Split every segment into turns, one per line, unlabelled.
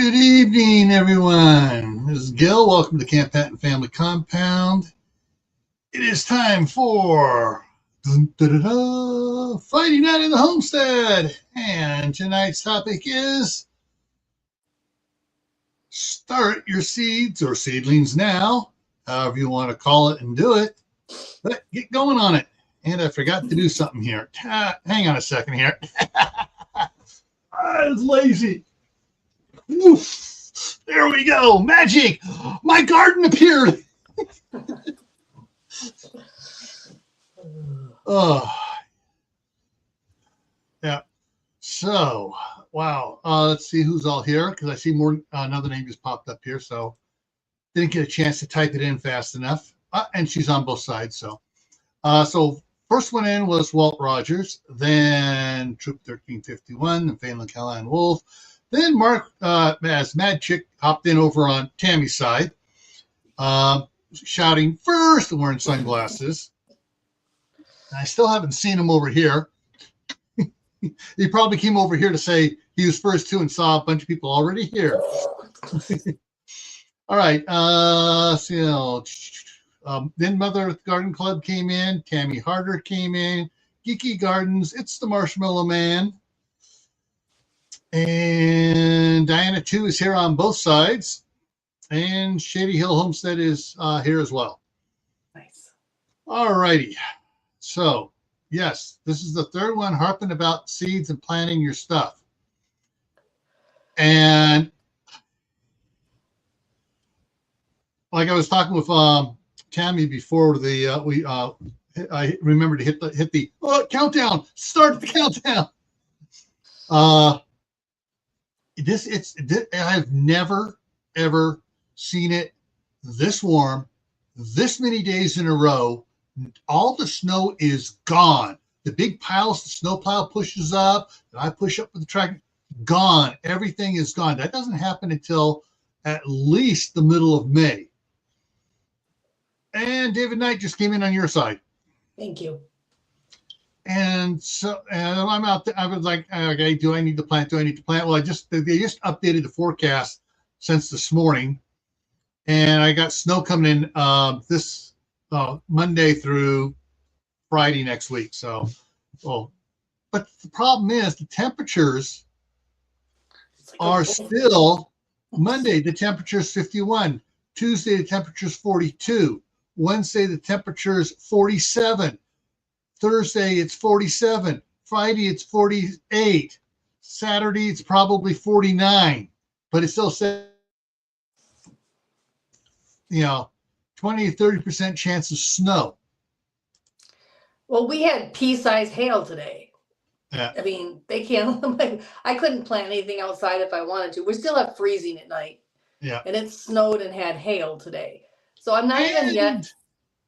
Good evening, everyone. This is Gil. Welcome to Camppatton Family Compound. It is time for Friday night in the Homestead. And tonight's topic is start your seeds or seedlings now, however you want to call it and do it. But get going on it. And I forgot to do something here. Hang on a second here. I was lazy. Oof. There we go. Magic. My garden appeared. Oh, yeah. So, wow. Let's see who's all here because I see more. Another name just popped up here, so didn't get a chance to type it in fast enough. And she's on both sides. So first one in was Walt Rogers, then Troop 1351, then Phelan Callahan Wolf. Then Mark, as Mad Chick, hopped in over on Tammy's side, shouting first and wearing sunglasses. I still haven't seen him over here. He probably came over here to say he was first too and saw a bunch of people already here. All right. Then Mother Earth Garden Club came in. Tammy Harder came in. Geeky Gardens. It's the Marshmallow Man. And Diana 2 is here on both sides. And Shady Hill Homestead is here as well.
Nice.
All righty. So, yes, this is the third one harping about seeds and planting your stuff. And like I was talking with Tammy before I remember to hit the countdown. Start the countdown. I've never ever seen it this warm, this many days in a row. All the snow is gone. The big piles the snowplow pushes up, and I push up with the tractor, gone. Everything is gone. That doesn't happen until at least the middle of May. And David Knight just came in on your side.
Thank you.
And so I'm out there. I was like, okay, do I need to plant? Well, they just updated the forecast since this morning, and I got snow coming in this Monday through Friday next week. But the problem is the temperatures are still Monday. The temperature is 51. Tuesday the temperature is 42. Wednesday the temperature is 47. Thursday, it's 47. Friday, it's 48. Saturday, it's probably 49. But it still says, 20 to 30% chance of snow.
Well, we had pea-sized hail today.
Yeah.
I mean, they can't. I couldn't plant anything outside if I wanted to. We still have freezing at night.
Yeah.
And it snowed and had hail today. So I'm not even yet.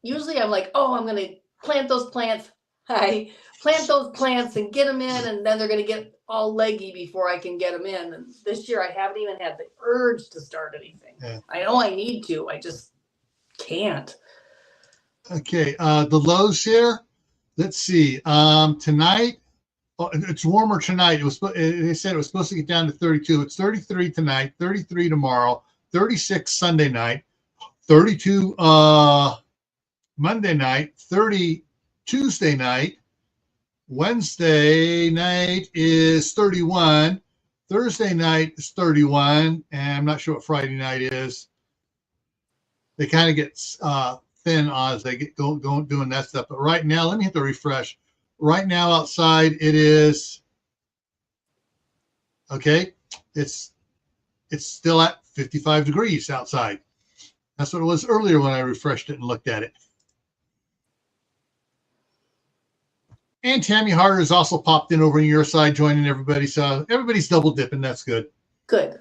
Usually I'm like, I'm going to plant those plants. I plant those plants and get them in, and then they're going to get all leggy before I can get them in. And this year I haven't even had the urge to start anything. Yeah. I know I need to. I just can't.
Okay. The lows here. Let's see. Tonight, it's warmer tonight. They said it was supposed to get down to 32. It's 33 tonight, 33 tomorrow, 36 Sunday night, 32 Monday night, 30 Tuesday night. Wednesday night is 31. Thursday night is 31. And I'm not sure what Friday night is. They kind of get thin as they get going doing that stuff. But right now, let me hit the refresh. Right now outside it is okay. It's still at 55 degrees outside. That's what it was earlier when I refreshed it and looked at it. And Tammy Harder has also popped in over on your side, joining everybody. So everybody's double dipping. That's good.
Good.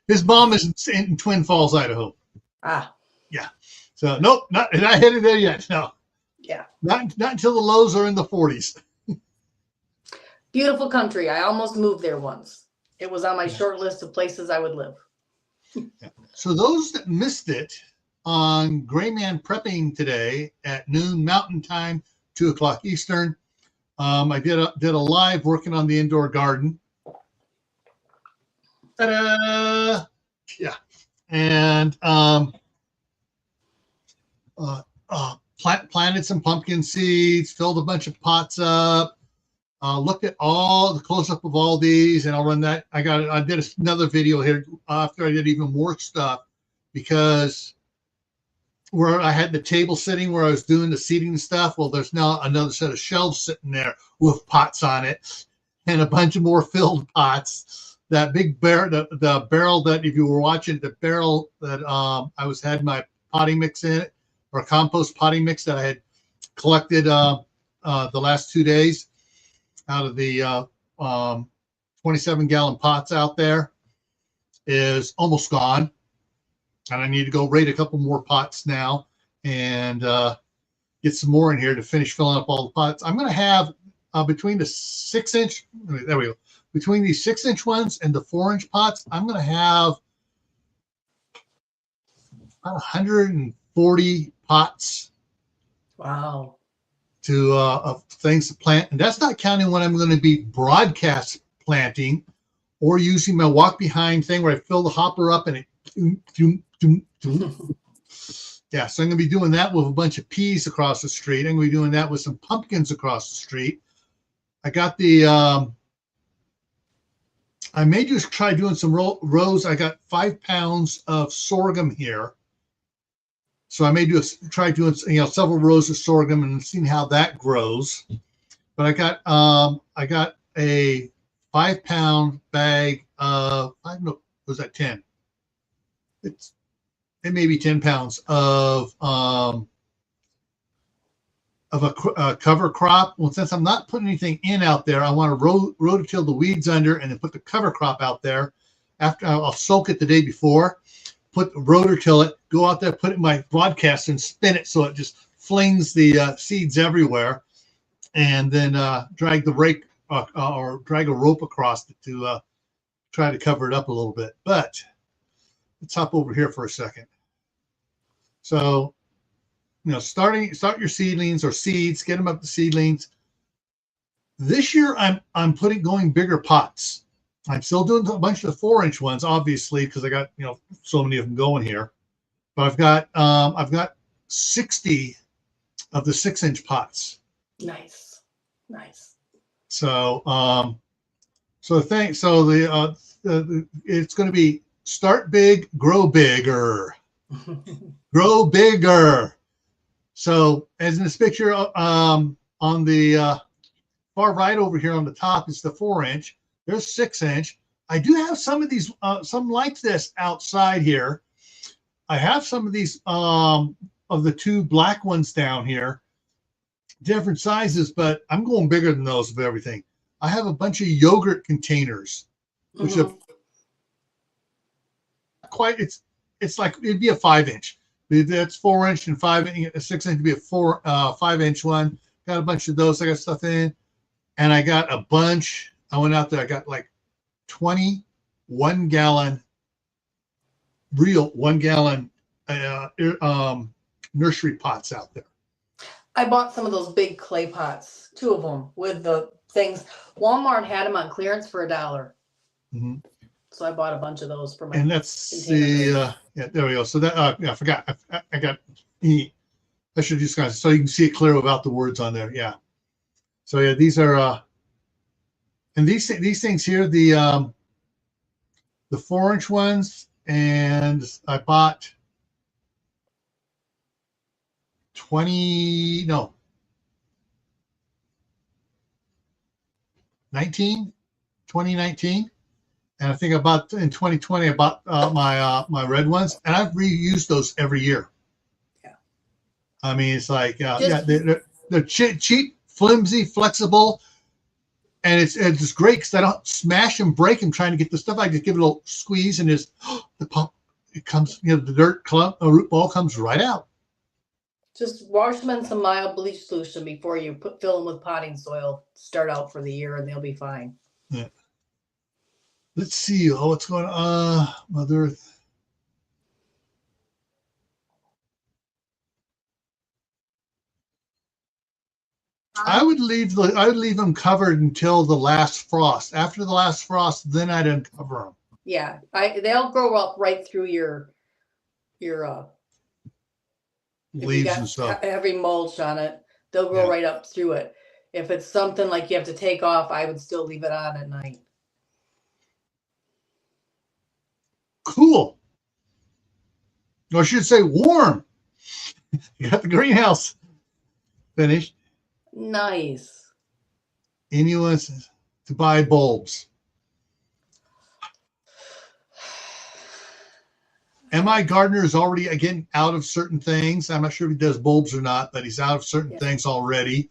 His mom is in Twin Falls, Idaho. Yeah. So nope, not headed there yet. No.
Yeah.
Not until the lows are in the 40s.
Beautiful country. I almost moved there once. It was on my short list of places I would live.
Yeah. So those that missed it, on Gray Man Prepping today at noon Mountain Time, 2 o'clock Eastern. I did a live working on the indoor garden. Ta-da! Yeah, and planted some pumpkin seeds, filled a bunch of pots up. Looked at all the close-up of all these, and I'll run that. I did another video here after I did even more stuff, because where I had the table sitting where I was doing the seeding stuff, well, there's now another set of shelves sitting there with pots on it and a bunch of more filled pots. That big the barrel that, if you were watching, the barrel that had my potting mix in it, or compost potting mix that I had collected the last 2 days out of the 27-gallon pots out there, is almost gone. And I need to go rate a couple more pots now and get some more in here to finish filling up all the pots. I'm going to have between the 6-inch, there we go, between these 6-inch ones and the 4-inch pots, I'm going to have about 140 pots.
Wow.
Of things to plant, and that's not counting when I'm going to be broadcast planting or using my walk behind thing where I fill the hopper up and it yeah, so I'm going to be doing that with a bunch of peas across the street. I'm going to be doing that with some pumpkins across the street. I got the I may just try doing some rows. I got 5 pounds of sorghum here. So I may try doing several rows of sorghum and seeing how that grows. But I got a 5-pound bag of, I don't know, was that 10? It may be 10 pounds of a cover crop. Well, since I'm not putting anything in out there, I want to rototill the weeds under and then put the cover crop out there. After I'll soak it the day before. Rototill it, go out there, put it in my broadcast and spin it so it just flings the seeds everywhere, and then drag the rake or drag a rope across it to try to cover it up a little bit. But let's hop over here for a second. So, start your seedlings or seeds, get them up to seedlings. This year I'm going bigger pots. I'm still doing a bunch of the 4-inch ones, obviously, because I got so many of them going here. But I've got 60 of the 6-inch pots.
Nice.
So it's going to be start big, grow bigger, grow bigger. So as in this picture, on the far right over here on the top is the 4-inch. There's 6-inch. I do have some of these, some like this outside here. I have some of these of the 2 black ones down here, different sizes, but I'm going bigger than those of everything. I have a bunch of yogurt containers, which are quite. It's like it'd be a 5-inch. That's 4-inch and 5-inch. A 6-inch would be a 5-inch one. Got a bunch of those. I got stuff in, and I got a bunch. I went out there. I got like 20 1-gallon, real 1-gallon nursery pots out there.
I bought some of those big clay pots, 2 of them with the things. Walmart had them on clearance for $1.
Mm-hmm.
So I bought a bunch of those for my.
And that's the yeah. There we go. So that yeah, I forgot. I got. I should just guys so you can see it clear without the words on there. Yeah. So yeah, these are. And these things here, the 4-inch ones, and I bought 2019, and I think I bought in 2020. I bought my red ones, and I've reused those every year.
Yeah,
I mean it's like they're cheap, flimsy, flexible. And it's just great because I don't smash and break them trying to get the stuff. I just give it a little squeeze and the pump, it comes, the dirt clump, a root ball comes right out.
Just wash them in some mild bleach solution before you fill them with potting soil. Start out for the year and they'll be fine.
Yeah. Let's see. Oh, what's going on? Mother Earth. I would leave them covered until the last frost. After the last frost, then I'd uncover them.
Yeah, they'll grow up right through your
leaves and stuff.
Heavy mulch on it, they'll grow right up through it. If it's something like you have to take off, I would still leave it on at night.
Cool. Or I should say warm. You got the greenhouse finished.
Nice.
And you want to buy bulbs. MI Gardner is already, again, out of certain things. I'm not sure if he does bulbs or not, but he's out of certain things already.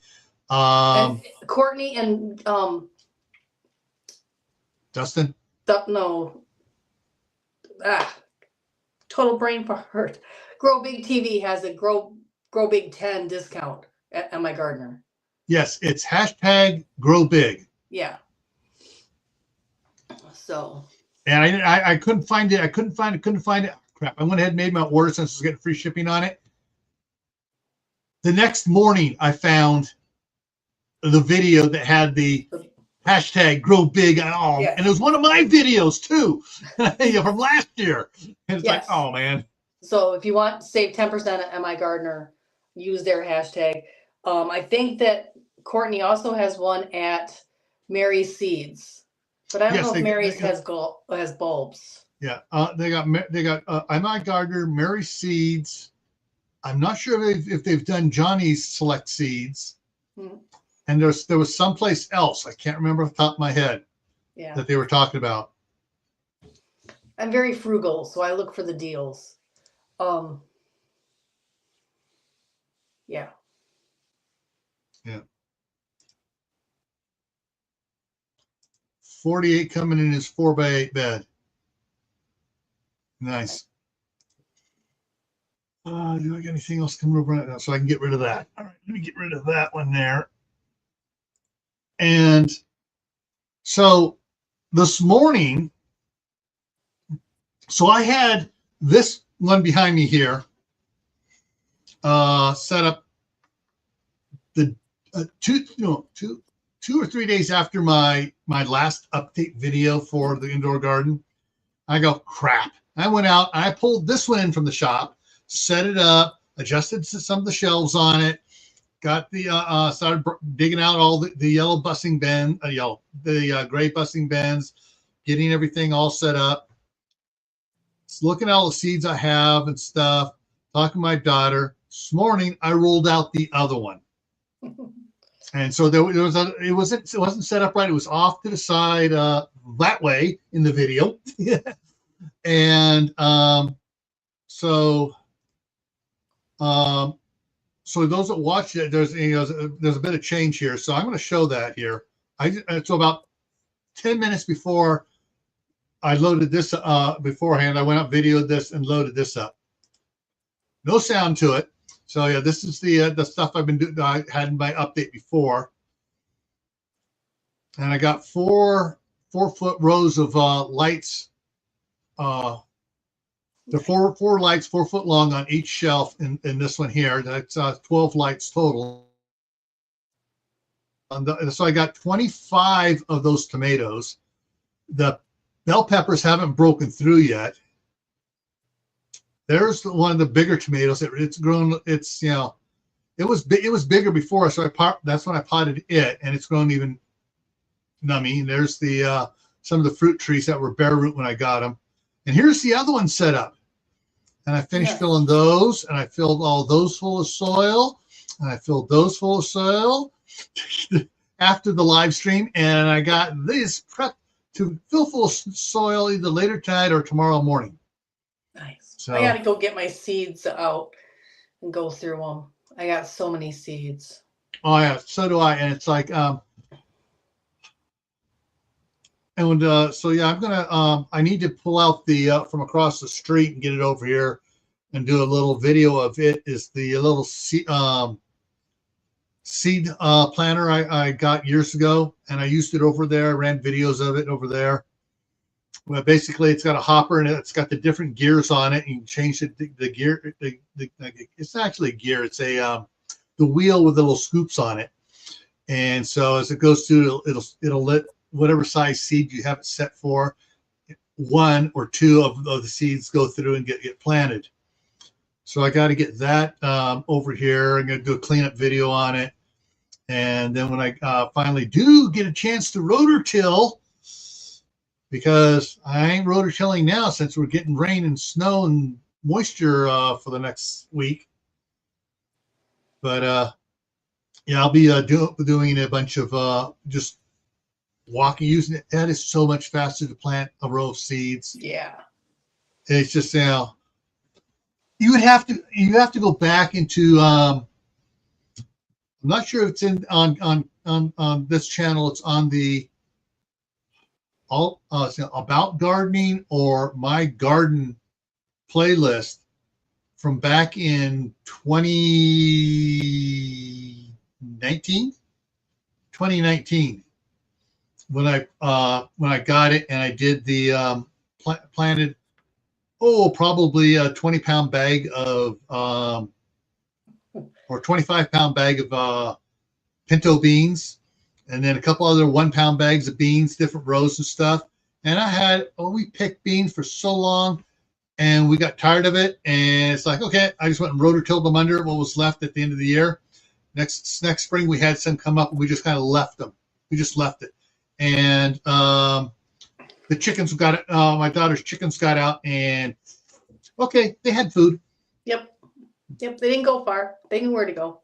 And Courtney and
Dustin?
No. Total brain fart. Grow Big TV has a Grow Big 10 discount at MI Gardner.
Yes, it's #GrowBig.
Yeah. So.
And I couldn't find it. I couldn't find it. Crap. I went ahead and made my order since I was getting free shipping on it. The next morning, I found the video that had the #GrowBig and all. Yeah. And it was one of my videos too from last year. And it's like, oh man.
So if you want to save 10% at MI Gardner, use their hashtag. I think that Courtney also has one at Mary's Seeds, but I don't know if Mary's has bulbs.
Yeah, they got MI Gardner, Mary's Seeds. I'm not sure if they've done Johnny's Select Seeds. Hmm. And there was someplace else, I can't remember off the top of my head, that they were talking about.
I'm very frugal, so I look for the deals. Yeah.
48 coming in his 4x8 bed. Nice. Do I got anything else coming over right now? So I can get rid of that. All right, let me get rid of that one there. And so this morning, so I had this one behind me here set up the 2 or 3 days after my last update video for the indoor garden. I go, crap. I went out, I pulled this one in from the shop, set it up, adjusted some of the shelves on it, got the started digging out all the yellow bussing bend, the gray bussing bends, getting everything all set up. Looking at all the seeds I have and stuff, talking to my daughter. This morning I rolled out the other one. And so it wasn't set up right. It was off to the side that way in the video. And so those that watch it, there's a bit of change here. So I'm going to show that here. So about 10 minutes before I loaded this beforehand, I went up, videoed this, and loaded this up. No sound to it. So yeah, this is the stuff I've been doing. I had in my update before, and I got 4-foot rows of lights. The four lights 4 foot long on each shelf in this one here. That's 12 lights total. So I got 25 of those tomatoes. The bell peppers haven't broken through yet. There's one of the bigger tomatoes. It's grown. It's it was bigger before, so that's when I potted it, and it's grown even nummy. And there's the some of the fruit trees that were bare root when I got them. And here's the other one set up. And I finished filling those, and I filled all those full of soil, and I filled those full of soil after the live stream, and I got this prepped to fill full of soil either later tonight or tomorrow morning.
Nice. So I got to go get my seeds out and go through them. I got so many seeds.
Oh yeah, so do I. And it's like, so yeah, I'm gonna. I need to pull out the from across the street and get it over here, and do a little video of it. Is the little seed planter I got years ago, and I used it over there. I ran videos of it over there. Well, basically, it's got a hopper and it's got the different gears on it. You can change the gear. It's actually a gear. It's the wheel with the little scoops on it. And so as it goes through, it'll let whatever size seed you have it set for, one or two of the seeds go through and get planted. So I got to get that over here. I'm going to do a cleanup video on it. And then when I finally do get a chance to rotor-till, because I ain't rotor-tilling now since we're getting rain and snow and moisture for the next week. But yeah, I'll be doing a bunch of just walking, using it. That is so much faster to plant a row of seeds.
Yeah.
It's just, you know, you have to go back into I'm not sure if it's in on this channel. It's on the about gardening or my garden playlist from back in 2019 when I got it, and I did the planted probably a 20-pound bag of or 25-pound bag of pinto beans, and then a couple other 1-pound bags of beans, different rows and stuff. And we picked beans for so long, and we got tired of it. And it's like, okay, I just went and rotor-tilled them under what was left at the end of the year. Next spring, we had some come up, and we just kind of left them. We just left it. And the chickens got it. My daughter's chickens got out, and okay, they had food.
Yep. They didn't go far. They knew where to go.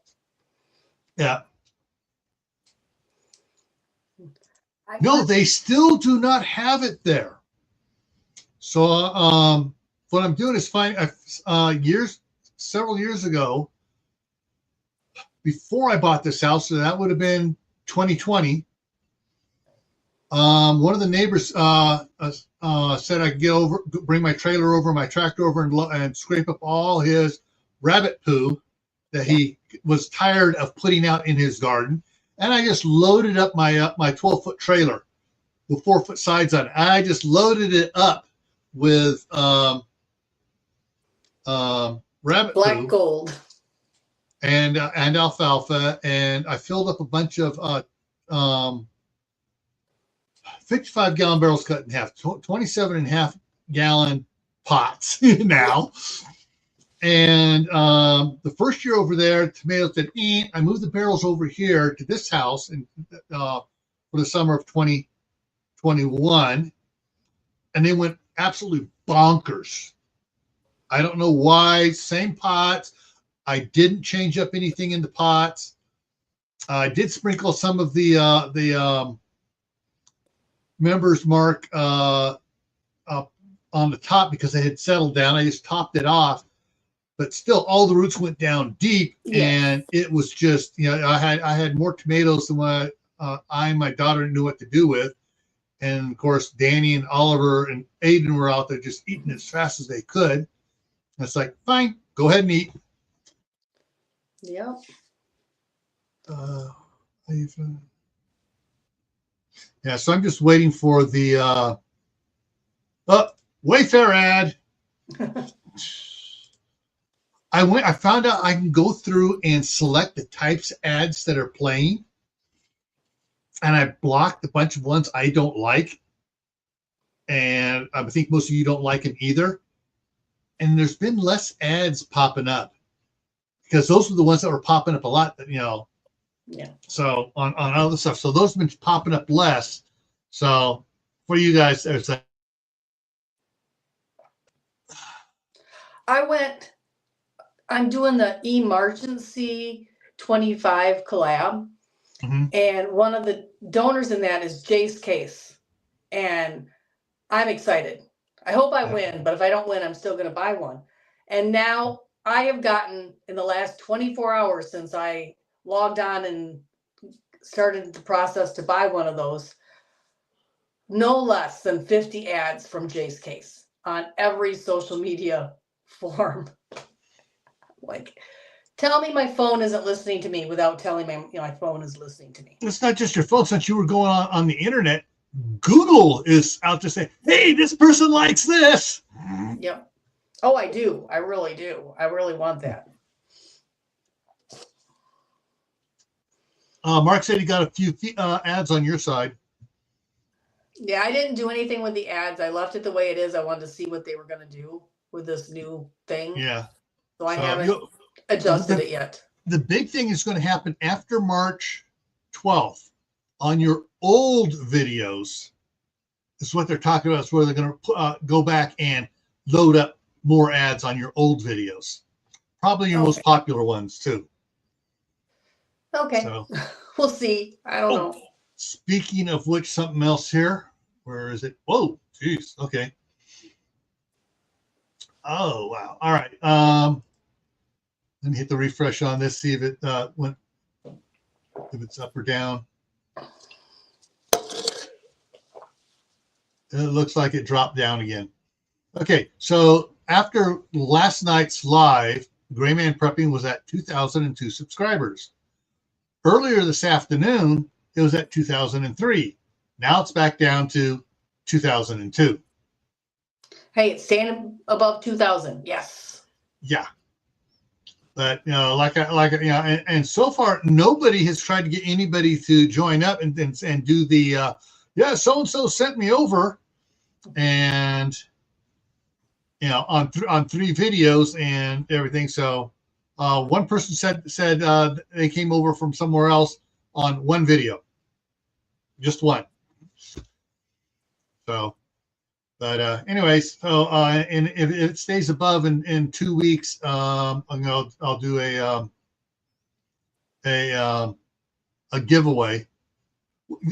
Yeah. No, they still do not have it there. So what I'm doing is several years ago, before I bought this house, so that would have been 2020. One of the neighbors said I could bring my trailer over, my tractor over, and scrape up all his rabbit poo that he was tired of putting out in his garden. And I just loaded up my 12-foot trailer with 4-foot sides on it. I just loaded it up with rabbit
black
poo,
gold,
and alfalfa, and I filled up a bunch of 55-gallon barrels cut in half, 27.5-gallon pots now. And the first year over there, tomatoes did eat. I moved the barrels over here to this house for the summer of 2021, and they went absolutely bonkers. I don't know why. Same pots. I didn't change up anything in the pots. I did sprinkle some of the Members Mark up on the top because they had settled down. I just topped it off. But still, all the roots went down deep, and it was just, I had more tomatoes than what I and my daughter knew what to do with. And of course, Danny and Oliver and Aiden were out there just eating as fast as they could. And it's like, fine, go ahead and eat.
Yep.
Yeah, so I'm just waiting for the Wayfair ad. I found out I can go through and select the types of ads that are playing, and I blocked a bunch of ones I don't like, and I think most of you don't like them either. And there's been less ads popping up because those were the ones that were popping up a lot. Yeah. So on other stuff, so those have been popping up less. So for you guys, there's a.
I'm doing the Emergency 25 collab, and one of the donors in that is Jace Case, and I'm excited. I hope I win, but if I don't win, I'm still going to buy one. And now I have gotten, in the last 24 hours since I logged on and started the process to buy one of those, no less than 50 ads from Jace Case on every social media form. Like, tell me my phone isn't listening to me without telling me my phone is listening to me.
It's not just your phone. Since you were going on the internet, Google is out to say, hey, this person likes this.
Yep. Oh, I do. I really do. I really want that.
Mark said he got a few ads on your side.
Yeah, I didn't do anything with the ads. I left it the way it is. I wanted to see what they were going to do with this new thing.
Yeah.
So I haven't adjusted it yet.
The big thing is going to happen after March 12th on your old videos. Is what they're talking about. Is where they're going to go back and load up more ads on your old videos. Probably your most popular ones too.
Okay. So, we'll see. I don't know.
Speaking of which, something else here. Where is it? Whoa, geez. Okay. Oh, wow. All right. Let me hit the refresh on this, see if it went, if it's up or down. It looks like it dropped down again. Okay, so after last night's live, Gray Man Prepping was at 2,002 subscribers. Earlier this afternoon, it was at 2,003. Now it's back down to 2,002.
Hey, it's staying above 2,000. Yes.
Yeah. But, you know, and so far, nobody has tried to get anybody to join up and do the, yeah, so-and-so sent me over. And, you know, on 3 videos and everything. So one person said they came over from somewhere else on 1 video. Just 1. So, but anyways, so and if it stays above in 2 weeks, I'll do a giveaway.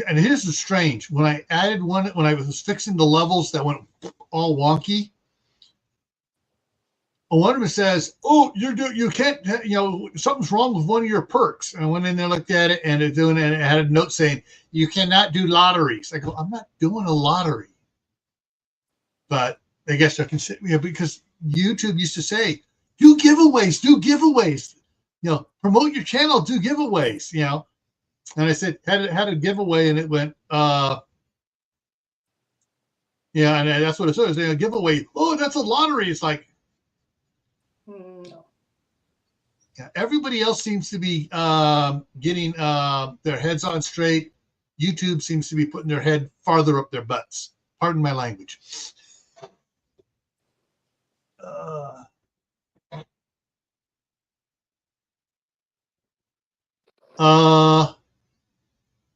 And here's the strange: when I added one, when I was fixing the levels that went all wonky, one of them says, "Oh, you can't, you know, something's wrong with one of your perks." And I went in there, looked at it, and it had a note saying, "You cannot do lotteries." I go, "I'm not doing a lottery." But I guess I can say, you know, because YouTube used to say, "Do giveaways, you know, promote your channel, do giveaways," you know. And I said, had a giveaway, and it went, yeah, and that's what it says. A giveaway. Oh, that's a lottery. It's like, no. Yeah, everybody else seems to be getting their heads on straight. YouTube seems to be putting their head farther up their butts. Pardon my language.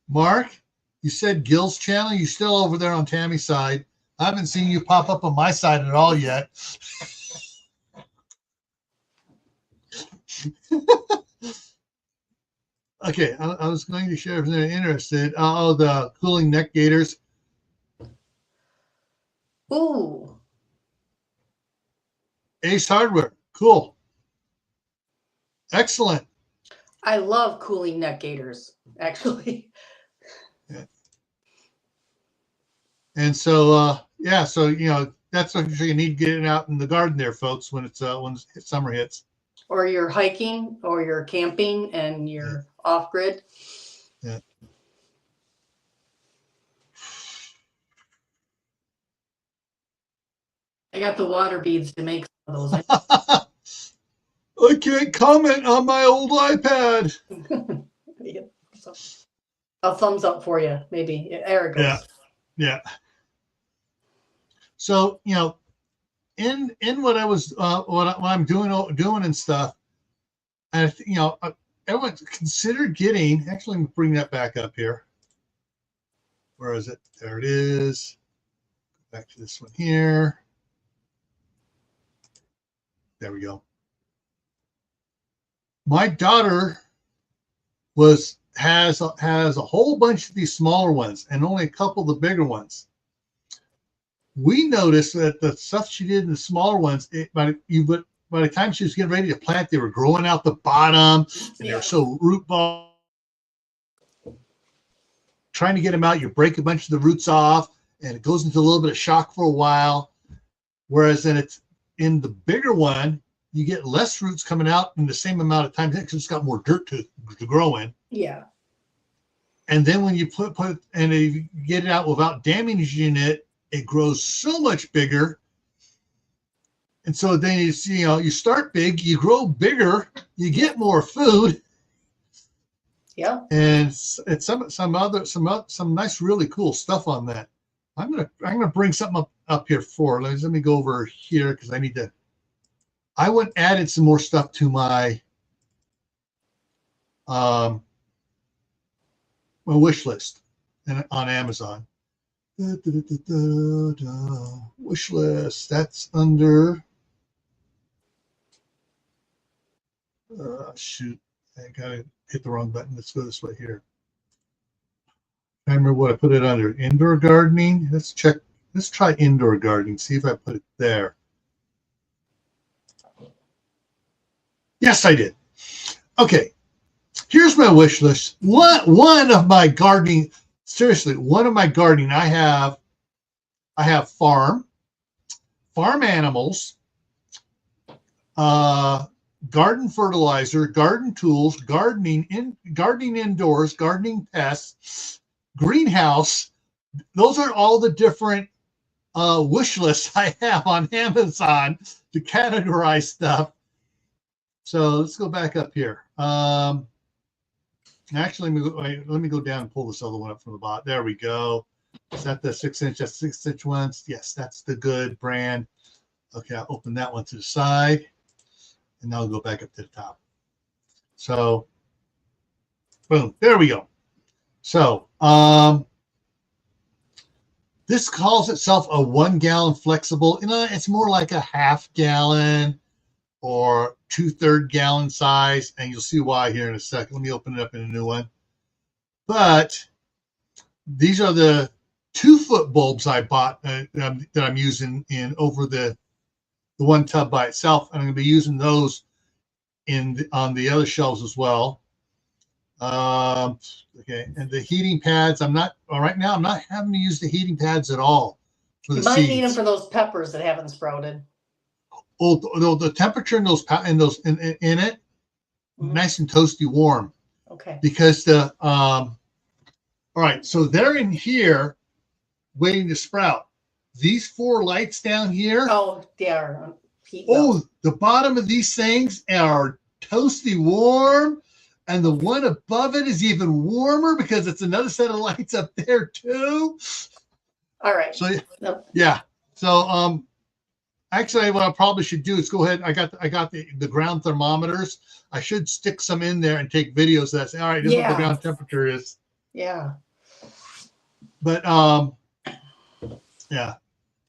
Mark, you said Gil's channel. You still over there on Tammy's side. I haven't seen you pop up on my side at all yet. Okay, I was going to share if they're interested. The cooling neck gaiters.
Ooh.
Ace Hardware. Cool. Excellent.
I love cooling neck gaiters, actually.
Yeah. And so, yeah, so, you know, that's what you need to get it out in the garden there, folks, when it's summer hits.
Or you're hiking or you're camping and you're off grid.
Yeah.
I got the water beads to make some of those.
I can't comment on my old iPad.
Yeah. So, a thumbs up for you, maybe. There it goes.
Yeah. Yeah. So, you know, in what I was what I'm doing and stuff, and you know, everyone considered getting. Actually, let me bring that back up here. Where is it? There it is. Back to this one here. There we go. My daughter has a whole bunch of these smaller ones and only a couple of the bigger ones. We noticed that the stuff she did in the smaller ones, by the time she was getting ready to plant, they were growing out the bottom, and they were so root ball. Trying to get them out, you break a bunch of the roots off, and it goes into a little bit of shock for a while. Whereas in the bigger one, you get less roots coming out in the same amount of time because it's got more dirt to grow in.
Yeah. And
then when you put and you get it out without damaging it, it grows so much bigger. And so then you start big, you grow bigger, you get more food.
Yeah.
And it's some nice, really cool stuff on that. I'm gonna bring something up here for. Let me go over here because I went added some more stuff to my my wish list on Amazon. Wish list. That's under. Shoot, I gotta hit the wrong button. Let's go this way here. I remember what I put it under. Indoor gardening. Let's check. Let's try indoor gardening. See if I put it there. Yes, I did. Okay. Here's my wish list. One of my gardening. Seriously, one of my gardening. I have farm animals, garden fertilizer, garden tools, gardening indoors, gardening pests, greenhouse. Those are all the different wish lists I have on Amazon to categorize stuff. So let's go back up here. Actually, let me go down and pull this other one up from the bottom. There we go. Is that the 6-inch? That's 6-inch ones. Yes, that's the good brand. Okay, I'll open that one to the side, and now I'll go back up to the top. So, boom, there we go. So, this calls itself a 1 gallon flexible. You know, it's more like a half gallon or 2/3 gallon size, and you'll see why here in a second. Let me open it up in a new one. But these are the 2-foot bulbs I bought that I'm using in over the one tub by itself, and I'm going to be using those on the other shelves as well. Okay, and the heating pads, right now I'm not having to use the heating pads at all for the seeds.
You might need them for those peppers that haven't sprouted.
Oh, the temperature in it, nice and toasty warm.
Okay.
Because all right, so they're in here waiting to sprout. These 4 lights down here.
Oh, they are.
The bottom of these things are toasty warm, and the one above it is even warmer because it's another set of lights up there too.
All right.
So yeah. So actually, what I probably should do is go ahead. I got the ground thermometers. I should stick some in there and take videos of that. Say, all right, this is what the ground temperature is.
Yeah.
But yeah.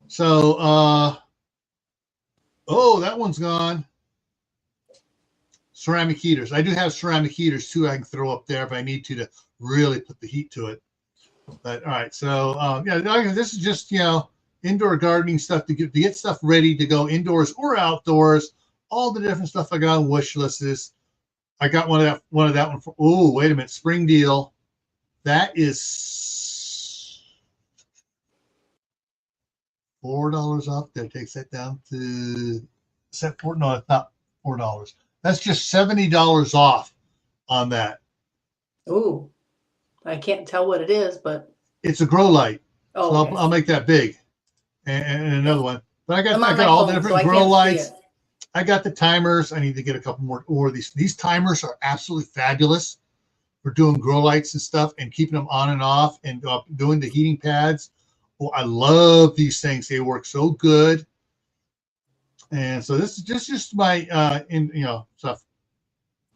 So that one's gone. Ceramic heaters. I do have ceramic heaters too. I can throw up there if I need to really put the heat to it. But all right. So this is just indoor gardening stuff to get stuff ready to go indoors or outdoors. All the different stuff I got on wish lists. I got one of that for. Oh, wait a minute, spring deal. That is $4 off. That takes that down to. Is that $4? No, it's not $4. That's just $70 off on that.
Ooh, I can't tell what it is, but
it's a grow light.
Oh,
so
okay.
I'll make that big. And another one. But I got all the different grow lights. I got the timers. I need to get a couple more. Or these timers are absolutely fabulous for doing grow lights and stuff and keeping them on and off and doing the heating pads. Oh, I love these things. They work so good. And so this is just my stuff.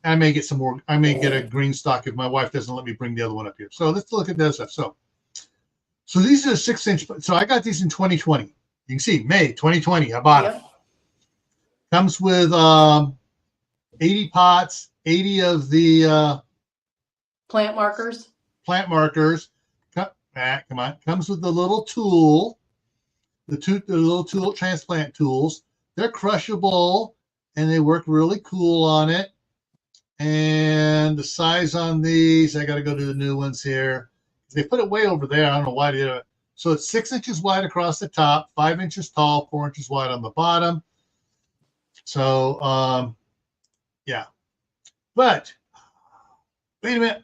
I may get some more. I may get a green stock if my wife doesn't let me bring the other one up here. So let's look at this stuff. So these are 6-inch. So I got these in 2020. You can see May 2020. I bought them. Comes with 80 pots, 80 of the
plant markers.
Come on. Comes with the little tool, the little tool transplant tools. They're crushable and they work really cool on it. And the size on these, I got to go to the new ones here. They put it way over there. I don't know why they did it. So it's 6 inches wide across the top, 5 inches tall, 4 inches wide on the bottom. So, yeah. But, wait a minute.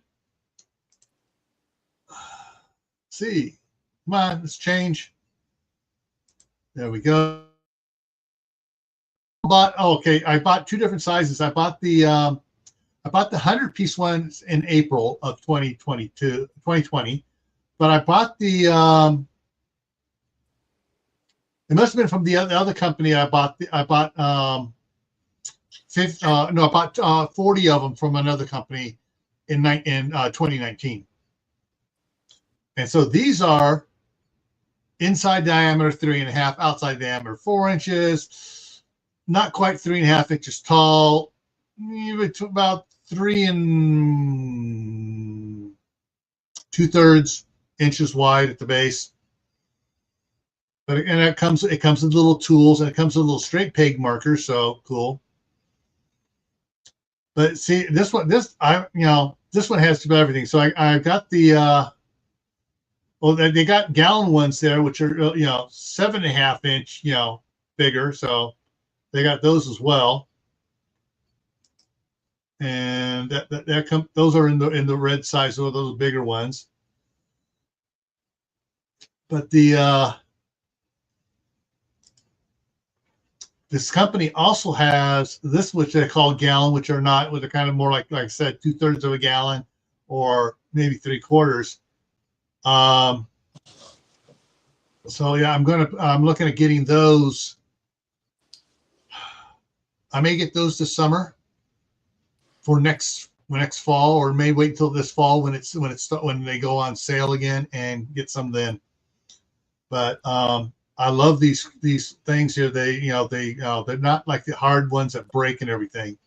See. Come on, let's change. There we go. I bought 2 different sizes. I bought the I bought the 100-piece ones in April of 2020, but I bought the it must have been from the other company. I bought 40 of them from another company in 2019. And so these are inside diameter 3.5, outside diameter 4 inches, not quite 3.5 inches tall, about 3 2/3 inches wide at the base. But and it comes with little tools, and it comes with little straight peg markers, so cool. But see, this one has just about everything. So I got the they got gallon ones there, which are 7.5 inch, bigger. So they got those as well. And those are in the red size, so those bigger ones. But this company also has this, which they call gallon, which are kind of more like I said, 2/3 of a gallon or maybe 3/4. So yeah, I'm looking at getting those. I may get those this summer for next fall, or may wait till this fall when they go on sale again and get some then. But I love these things here. They're not like the hard ones that break and everything.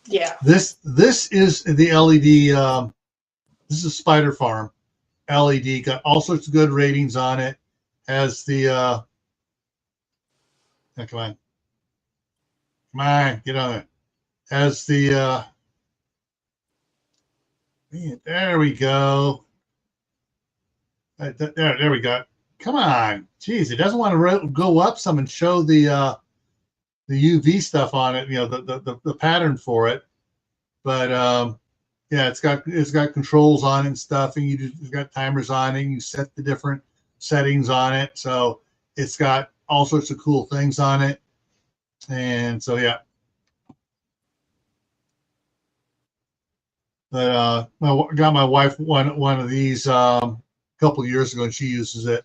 Yeah.
This is the LED. This is Spider Farm LED. Got all sorts of good ratings on it. Has the come on, get on it. Has the there we go. There we go. Come on, geez, it doesn't want to go up some and show the UV stuff on it. The pattern for it, but yeah, it's got controls on it and stuff, and you've got timers on it. And you set the different settings on it, so it's got all sorts of cool things on it. And so yeah, but I got my wife one of these a couple years ago, and she uses it.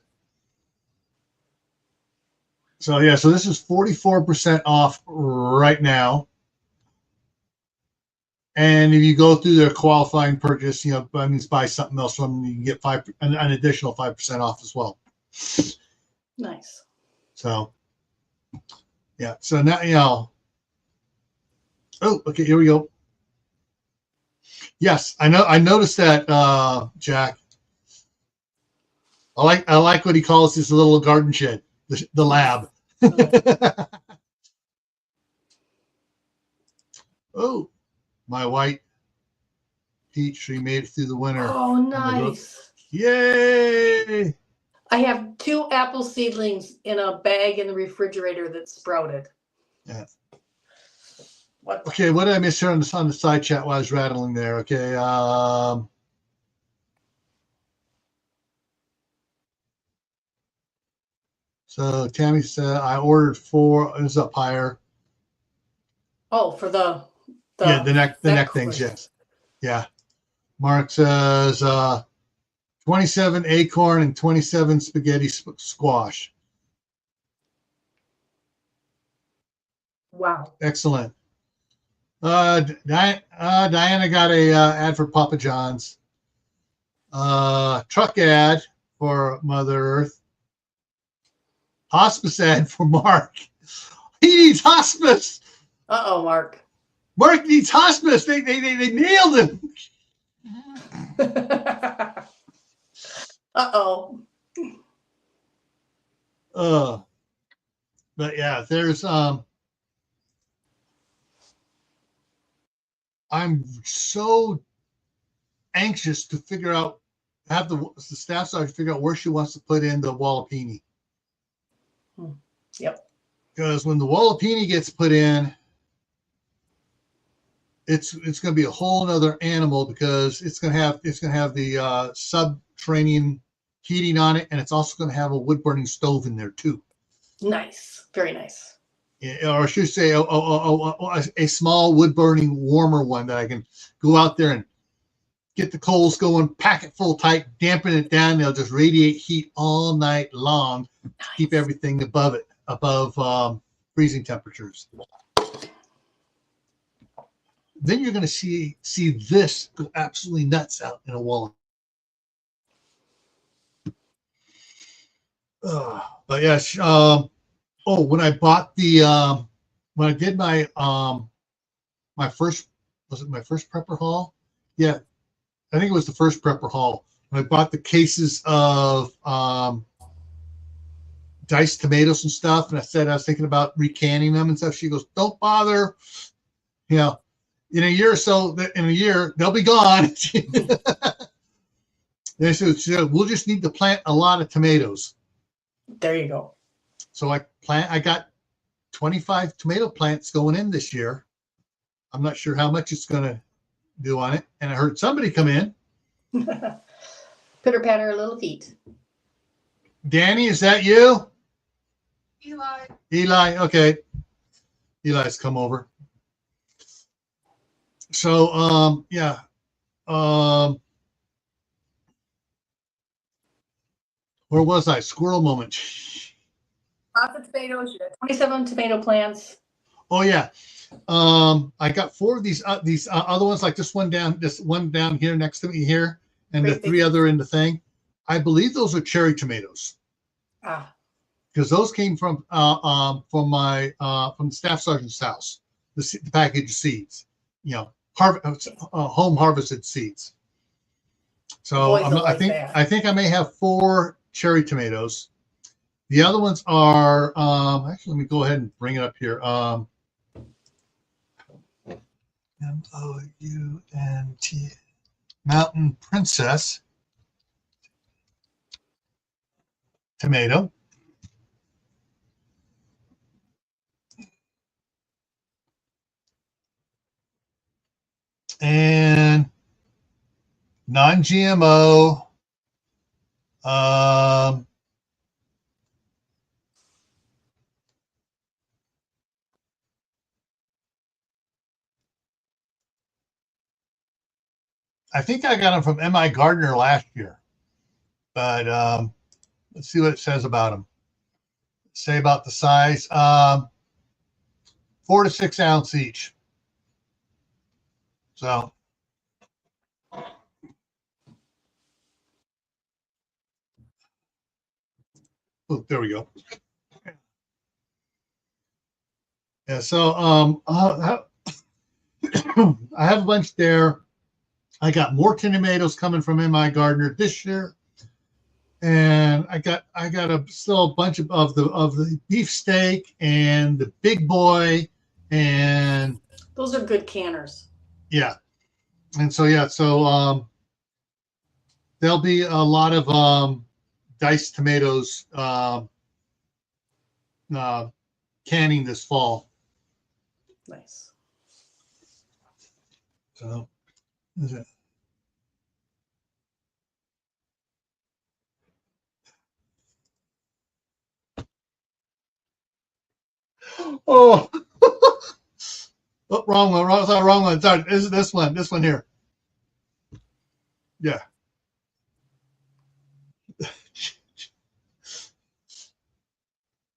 So yeah, so this is 44% off right now. And if you go through their qualifying purchase, that means buy something else from them, you can get an additional 5% off as well.
Nice.
So yeah, so now oh, okay, here we go. Yes, I know. I noticed that, Jack. I like what he calls his little garden shed, the lab. Oh, my white peach tree made it through the winter.
Oh, nice.
Yay!
I have 2 apple seedlings in a bag in the refrigerator that sprouted.
Yeah.
What?
Okay, what did I miss here on the side chat while I was rattling there? Okay. So Tammy said I ordered 4. It was up higher.
Oh, for the
neck things, yes. Yeah. Mark says 27 acorn and 27 spaghetti squash.
Wow.
Excellent. Diana got a ad for Papa John's. Truck ad for Mother Earth. Hospice ad for Mark. He needs hospice.
Uh-oh, Mark.
Mark needs hospice. They nailed him.
Uh-oh.
But yeah, there's I'm so anxious to figure out, have the staff side figure out where she wants to put in the Wallapini.
Yep.
Because when the Wallapini gets put in, it's going to be a whole nother animal, because it's going to have the subterranean heating on it, and it's also going to have a wood burning stove in there too.
Nice. Very nice.
or I should say a small wood burning warmer one that I can go out there and get the coals going, pack it full tight, dampen it down. They'll just radiate heat all night long to keep everything above freezing temperatures. Then you're going to see this go absolutely nuts out in a wall. But yes, when I bought when I did my my first prepper haul? Yeah, I think it was the first prepper haul. When I bought the cases of diced tomatoes and stuff, and I said I was thinking about recanning them and stuff. She goes, "Don't bother. You know, in a year or so, they'll be gone." They said, "We'll just need to plant a lot of tomatoes."
There you go.
So I got 25 tomato plants going in this year. I'm not sure how much it's going to do on it. And I heard somebody come in.
Pitter patter little feet.
Danny, is that you?
Eli,
okay. Eli's come over. So, yeah. Where was I? Squirrel moment.
Lots of tomatoes. You got 27 tomato plants.
Oh yeah. I got 4 of these other ones, like this one down here next to me here, and the 3 other in the thing. I believe those are cherry tomatoes.
Ah.
Because those came from my from the staff sergeant's house, the package of seeds, home harvested seeds. So I think I may have 4 cherry tomatoes. The other ones are actually, let me go ahead and bring it up here. MOUNT Mountain Princess tomato. And non-GMO. I think I got them from M.I. Gardner last year, but let's see what it says about them. Say about the size, 4 to 6 ounce each. So, oh, there we go. Yeah, so I have a bunch there. I got more tomatoes coming from M.I. Gardner this year, and I got still a bunch of the beefsteak and the big boy, and
those are good canners.
Yeah, and so there'll be a lot of diced tomatoes canning this fall.
Nice.
So, is it? Oh, oh, wrong one. Sorry, wrong one. Sorry, this one here. Yeah.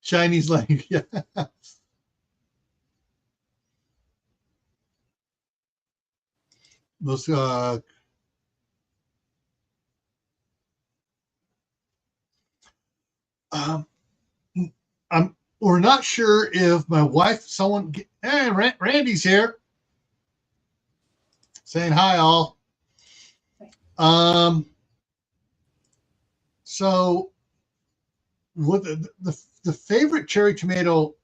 Chinese language. Yeah. Those we're not sure if my wife, hey, Randy's here saying hi all. So what the favorite cherry tomato,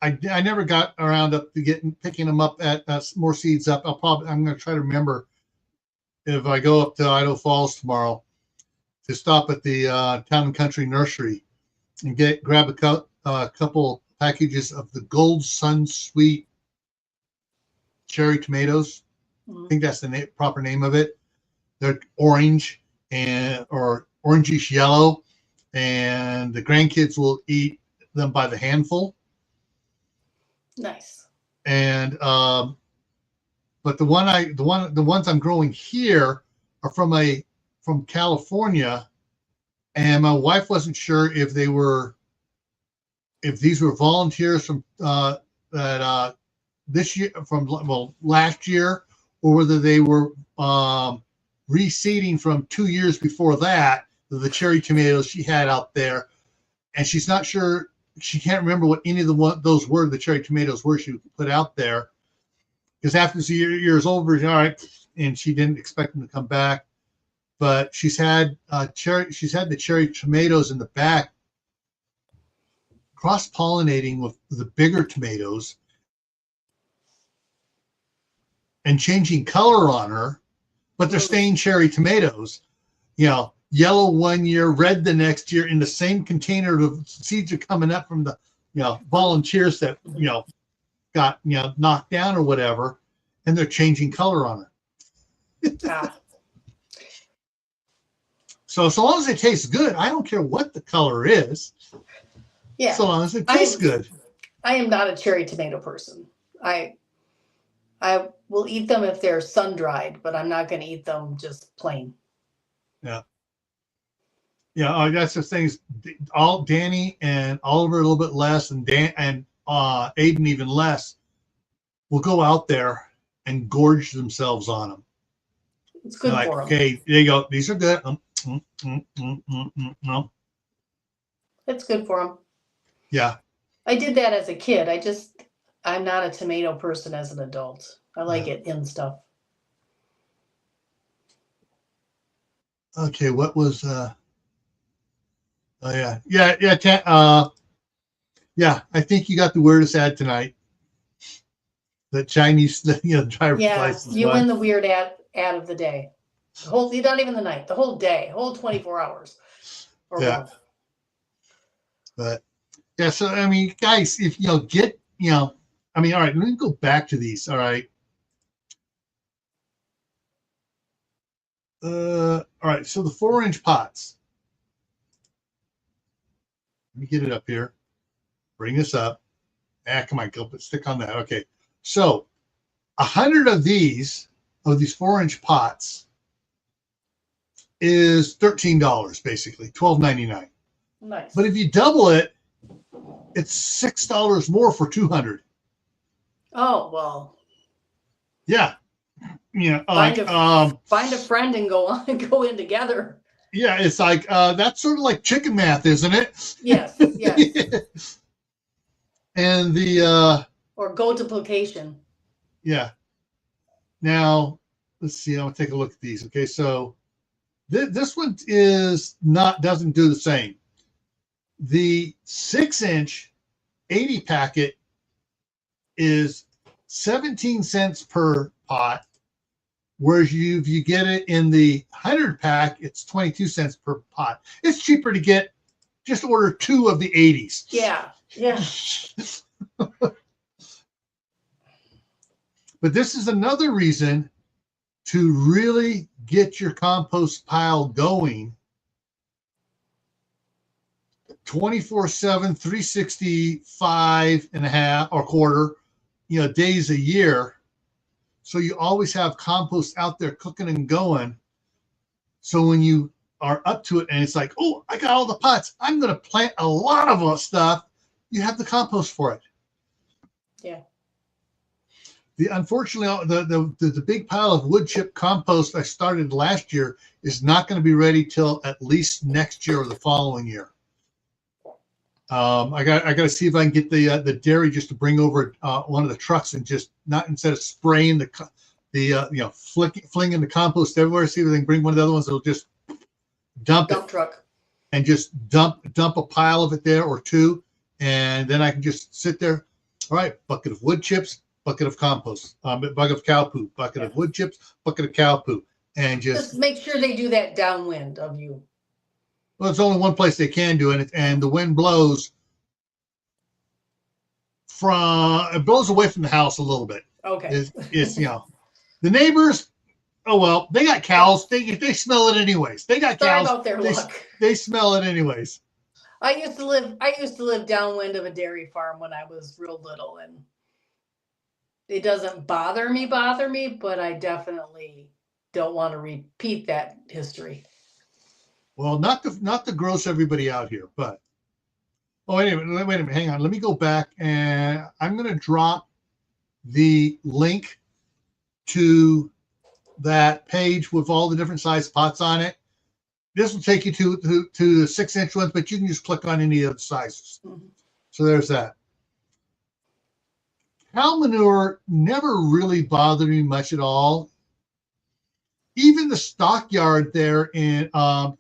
I never got around up to picking them up at more seeds up. I'm going to try to remember if I go up to Idaho Falls tomorrow to stop at the Town and Country Nursery and grab a couple packages of the Gold Sun Sweet cherry tomatoes. I think that's the proper name of it. They're orange or orangish yellow, and the grandkids will eat them by the handful.
Nice.
And but the ones I'm growing here are from California, and my wife wasn't sure if these were volunteers from this year, from last year, or whether they were reseeding from 2 years before that, the cherry tomatoes she had out there. And she's not sure, she can't remember what any of those were, the cherry tomatoes were she put out there. Because after the year's over, all right, and she didn't expect them to come back. But she's had the cherry tomatoes in the back cross-pollinating with the bigger tomatoes and changing color on her, but they're staying cherry tomatoes. Yellow one year, red the next year, in the same container. The seeds are coming up from the volunteers that got knocked down or whatever, and they're changing color on her. So long as it tastes good, I don't care what the color is.
Yeah.
So long as it tastes good.
I am not a cherry tomato person. I will eat them if they're sun dried, but I'm not going to eat them just plain.
Yeah. Yeah, that's the things. All Danny and Oliver a little bit less, and Aiden even less, will go out there and gorge themselves on them.
It's good for them.
Okay, there you go. These are good.
It's good for them.
Yeah.
I did that as a kid. I'm not a tomato person as an adult. I like it in stuff.
Okay, what was oh yeah. Yeah, I think you got the weirdest ad tonight. The Chinese driver's license.
You win the weird ad of the day. Not even the night, the whole day, whole 24 hours. Or more.
But yeah, so I mean, guys, if get all right, let me go back to these. All right. All right, so the 4-inch pots. Let me get it up here. Bring this up. Come on, go stick on that. Okay. So 100 of these 4-inch pots is $13, basically $12.99.
Nice.
But if you double it, it's $6 more for 200.
Oh well.
Yeah.
Find a friend and go in together.
Yeah, it's like that's sort of like chicken math, isn't it?
Yes.
And the
or multiplication.
Yeah. Now let's see. I'm gonna take a look at these. Okay, so this one doesn't do the same. The 6-inch 80 packet is 17 cents per pot, whereas if you get it in the 100 pack, it's 22 cents per pot. It's cheaper to just order 2 of the 80s.
Yeah.
But this is another reason to really get your compost pile going 24/7, 365 and a half or quarter, days a year. So you always have compost out there cooking and going. So when you are up to it and it's like, oh, I got all the pots, I'm going to plant a lot of stuff, you have the compost for it.
Yeah.
Unfortunately, the big pile of wood chip compost I started last year is not going to be ready till at least next year or the following year. I got to see if I can get the dairy just to bring over one of the trucks and just not, instead of spraying flinging the compost everywhere, see if they can bring one of the other ones that'll just dump
truck
and just dump a pile of it there or 2, and then I can just sit there. All right, bucket of wood chips, bucket of compost, bucket of cow poo, bucket of wood chips, bucket of cow poo, and just
make sure they do that downwind of you.
Well, it's only one place they can do it, and the wind blows away from the house a little bit.
Okay.
It's the neighbors. Oh well, they got cows. They smell it anyways. They got
Sorry
cows.
About their luck.
They smell it anyways.
I used to live downwind of a dairy farm when I was real little, and it doesn't bother me, but I definitely don't want to repeat that history.
Well, not to gross everybody out here, but wait a minute, hang on. Let me go back, and I'm going to drop the link to that page with all the different size pots on it. This will take you to the 6-inch ones, but you can just click on any of the sizes. Mm-hmm. So there's that. Cow manure never really bothered me much at all. Even the stockyard there in I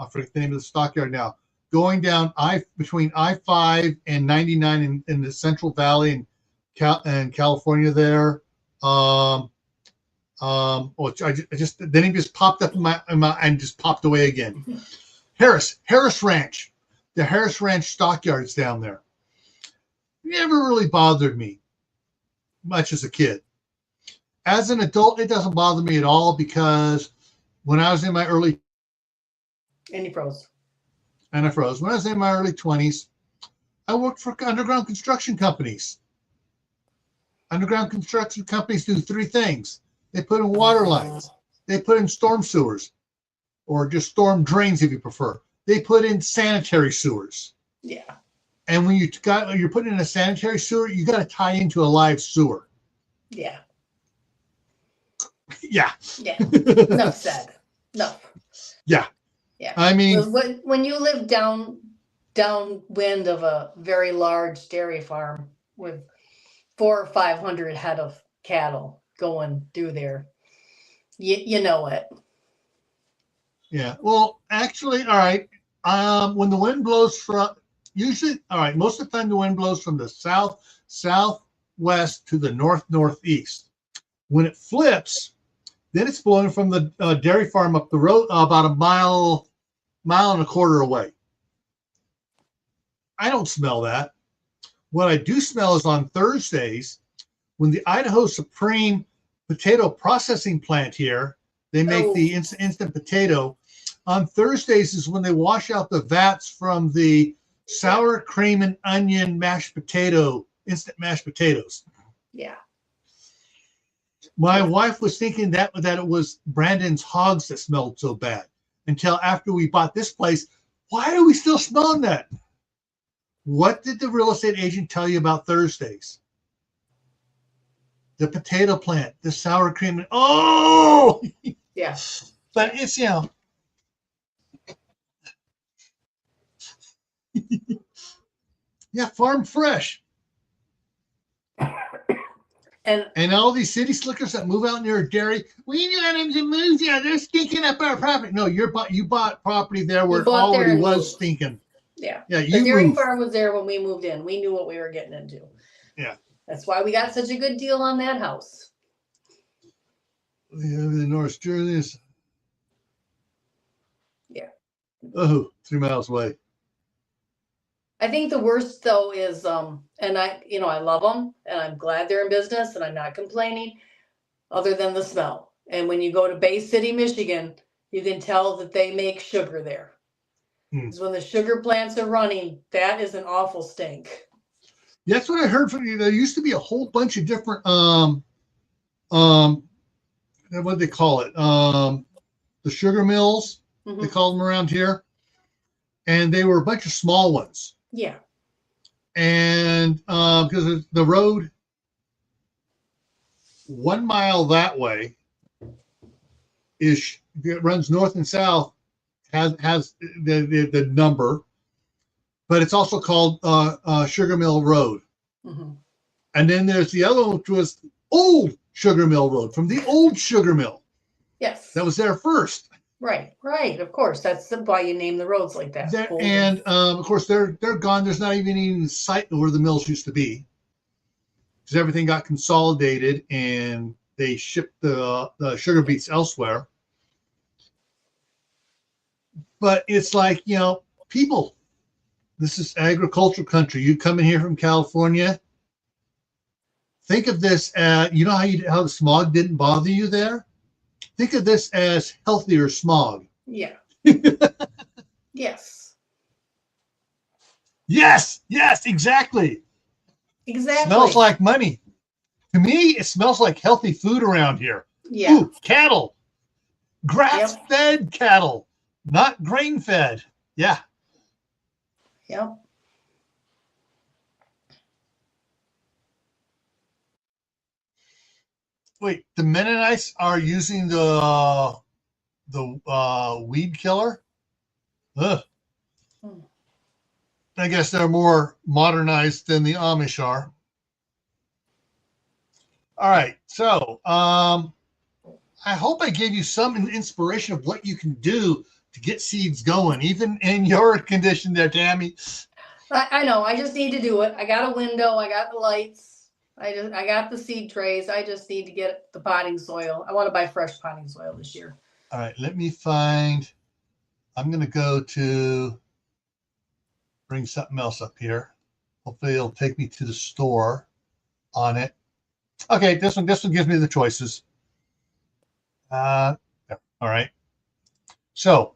forget the name of the stockyard now, going down between I-5 and 99 in the Central Valley in California there. I just then he just popped up in my and just popped away again. Harris Ranch, the Harris Ranch stockyards down there, never really bothered me much as a kid. As an adult, it doesn't bother me at all because when I was in my early
and I froze.
When I was in my early 20s, I worked for underground construction companies. Underground construction companies do 3 things. They put in water lines. They put in storm sewers, or just storm drains if you prefer. They put in sanitary sewers.
Yeah.
And when you're putting in a sanitary sewer, you got to tie into a live sewer.
Yeah.
Yeah.
Yeah. Enough said. No.
Yeah.
Yeah.
I mean,
when you live downwind of a very large dairy farm with 400 or 500 head of cattle going through there, you know it.
Yeah. Well, actually, all right. When the wind blows from most of the time the wind blows from the southwest to the northeast. When it flips, then it's blowing from the dairy farm up the road about a mile and a quarter away. I don't smell that. What I do smell is on Thursdays when the Idaho Supreme potato processing plant here, they make the instant potato. On Thursdays is when they wash out the vats from the sour cream and onion instant mashed potatoes.
Yeah.
My wife was thinking that it was Brandon's hogs that smelled so bad until after we bought this place. Why are we still smelling that? What did the real estate agent tell you about Thursdays? The potato plant, the sour cream.
Yeah.
But it's, yeah, farm fresh. And all these city slickers that move out near a dairy, we want them to move. Yeah, they're stinking up our property. No, you bought property there where it already was stinking.
Yeah.
Yeah,
the dairy farm was there when we moved in. We knew what we were getting into.
Yeah.
That's why we got such a good deal on that house.
Yeah, the North Jersey.
Yeah.
3 miles away.
I think the worst though is, and I love them and I'm glad they're in business and I'm not complaining other than the smell. And when you go to Bay City, Michigan, you can tell that they make sugar there. Because when the sugar plants are running, that is an awful stink.
That's what I heard from you. There used to be a whole bunch of different, what do they call it? The sugar mills, they call them around here. And they were a bunch of small ones.
Yeah.
And because the road 1 mile that way it runs north and south, has the number, but it's also called Sugar Mill Road. Mm-hmm. And then there's the other one, which was Old Sugar Mill Road, from the old sugar mill.
Yes.
That was there first.
Right. Of course, that's why you name the roads like that.
And of course, they're gone. There's not even any site where the mills used to be, because everything got consolidated and they shipped the sugar beets elsewhere. But it's like, people, this is agricultural country. You come in here from California. Think of this as, how the smog didn't bother you there? Think of this as healthier smog.
Yeah. Yes.
Yes, exactly.
Exactly.
Smells like money. To me, it smells like healthy food around here.
Yeah.
Ooh, cattle. Grass-fed cattle, not grain-fed. Yeah.
Yep.
Wait, the Mennonites are using the weed killer? Ugh. I guess they're more modernized than the Amish are. All right, so I hope I gave you some inspiration of what you can do to get seeds going, even in your condition there, Tammy.
I know. I just need to do it. I got a window. I got the lights. I got the seed trays. I just need to get the potting soil. I want to buy fresh potting soil this year.
All right, let me find. I'm going to go to bring something else up here. Hopefully, it'll take me to the store on it. Okay, this one gives me the choices. All right. So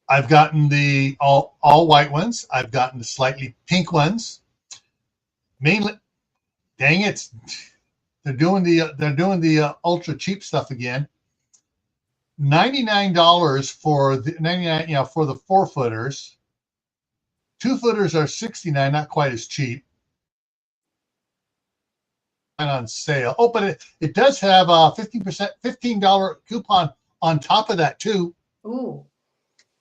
I've gotten the all white ones. I've gotten the slightly pink ones. Mainly, dang it, they're doing the ultra cheap stuff again. $99 for the 99, for the 4-footers. 2-footers are $69, not quite as cheap. On sale. Oh, but it does have a 15% coupon on top of that too.
Ooh.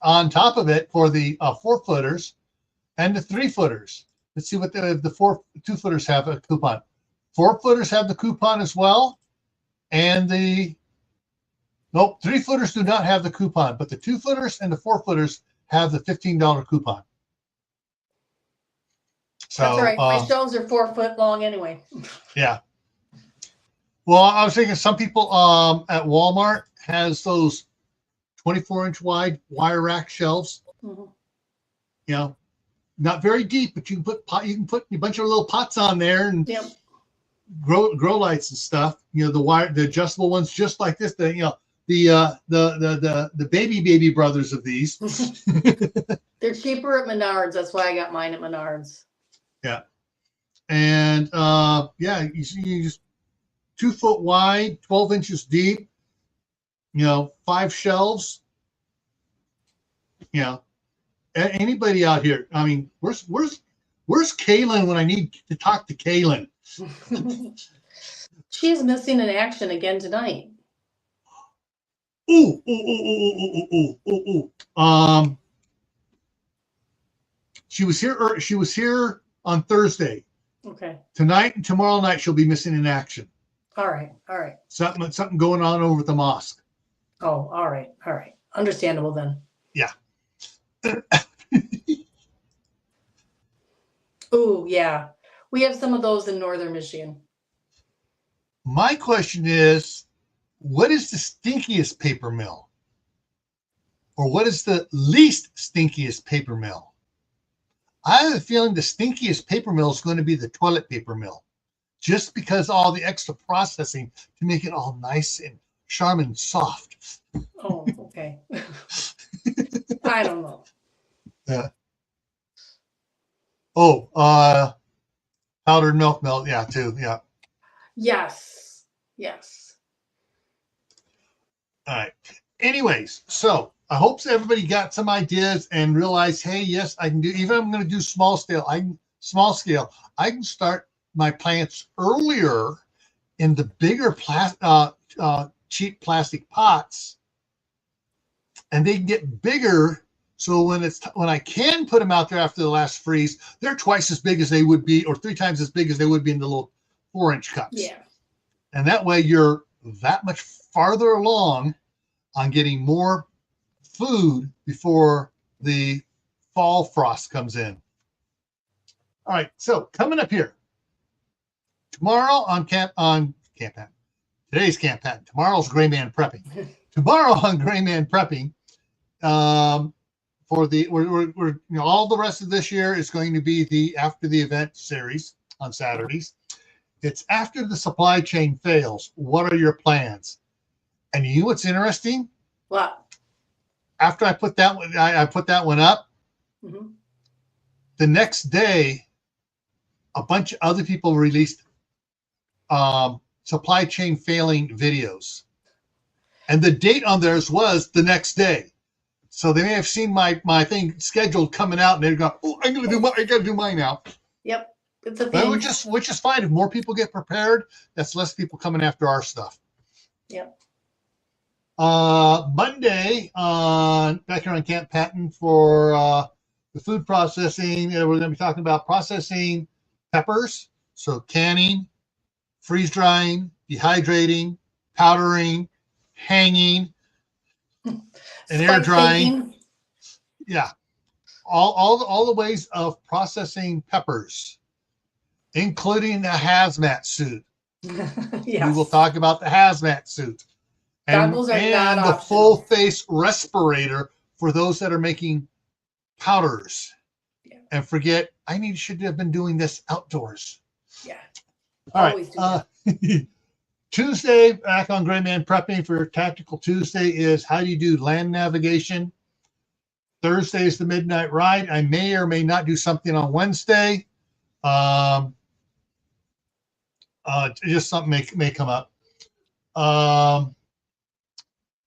On top of it for the 4-footers and the 3-footers. Let's see what the 2-footers have a coupon. 4-footers have the coupon as well, and 3-footers do not have the coupon, but the 2-footers and the 4-footers have the $15 coupon. So
that's right. My shelves are 4 foot long anyway.
Yeah. Well, I was thinking some people at Walmart has those 24-inch wide wire rack shelves. Mm-hmm. Not very deep, but you can put a bunch of little pots on there and grow lights and stuff. The adjustable ones, just like this. The baby brothers of these.
They're cheaper at Menards. That's why I got mine at Menards.
Yeah, and you just 2 foot wide, 12 inches deep. 5 shelves. Anybody out here? I mean, where's Kaylin when I need to talk to Kaylin?
She's missing in action again tonight.
Ooh. She was here on Thursday.
Okay.
Tonight and tomorrow night she'll be missing in action.
All right.
Something going on over at the mosque.
Oh, all right. Understandable then.
Yeah.
Oh, yeah. We have some of those in northern Michigan.
My question is, what is the stinkiest paper mill? Or what is the least stinkiest paper mill? I have a feeling the stinkiest paper mill is going to be the toilet paper mill, just because all the extra processing to make it all nice and charming and soft.
Oh, okay. I don't know.
Yeah. Oh, powdered milk melt. Yeah, too. Yeah.
Yes.
All right. Anyways, so I hope everybody got some ideas and realized, hey, yes, I can do. Even if I'm going to do small scale. I can start my plants earlier in the bigger cheap plastic pots, and they get bigger. So when I can put them out there after the last freeze, they're twice as big as they would be, or 3 times as big as they would be in the little 4-inch cups.
Yeah.
And that way you're that much farther along on getting more food before the fall frost comes in. All right, so coming up here tomorrow on Camppatton. Today's Camppatton. Tomorrow's Gray Man Prepping. Tomorrow on Gray Man Prepping, for the we're all the rest of this year is going to be the after the event series on Saturdays. It's after the supply chain fails. What are your plans? And you know what's interesting?
What?
After I put that one, I put that one up.
Mm-hmm.
The next day, a bunch of other people released supply chain failing videos. And the date on theirs was the next day. So they may have seen my thing scheduled coming out, and they're going, "Oh, I gotta do mine now."
Yep, it's a
But
thing.
which is fine. If more people get prepared, that's less people coming after our stuff.
Yep.
Monday back here on Camppatton for the food processing. We're going to be talking about processing peppers, so canning, freeze drying, dehydrating, powdering, hanging, and air drying. Yeah, all the ways of processing peppers, including the hazmat suit.
Yes.
We will talk about the hazmat suit and the full face respirator for those that are making powders. Yeah. And forget, should have been doing this outdoors.
Yeah.
All right. Tuesday, back on Gray Man Prepping for Tactical Tuesday is how do you do land navigation. Thursday is the midnight ride. I may or may not do something on Wednesday. Just something may come up.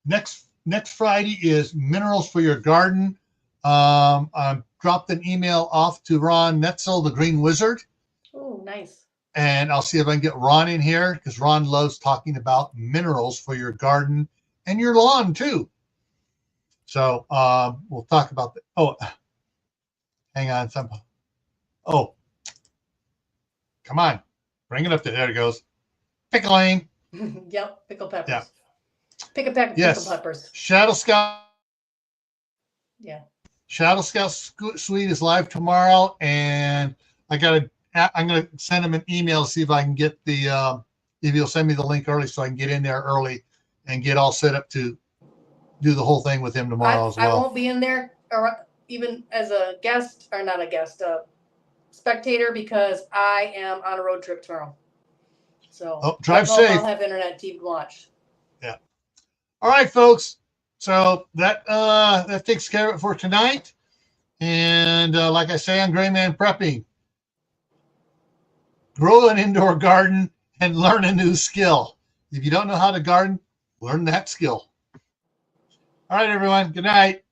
Next Friday is minerals for your garden. I dropped an email off to Ron Netzel, the Green Wizard.
Oh, nice.
And I'll see if I can get Ron in here because Ron loves talking about minerals for your garden and your lawn too. So we'll talk about that. Oh, hang on. Oh, come on. Bring it up there. There it goes. Pickling.
Yep, pickle peppers.
Yeah.
Pickle peppers.
Shadow Scout.
Yeah.
Shadow Scout Suite is live tomorrow, and I'm gonna send him an email to see if I can get the if he'll send me the link early so I can get in there early and get all set up to do the whole thing with him tomorrow as well.
I won't be in there or even as a guest or not a guest, spectator because I am on a road trip tomorrow. So
drive safe.
I'll have internet TV to watch.
Yeah. All right, folks. So that takes care of it for tonight. And like I say on Gray Man Prepping, grow an indoor garden and learn a new skill. If you don't know how to garden, learn that skill. All right, everyone. Good night.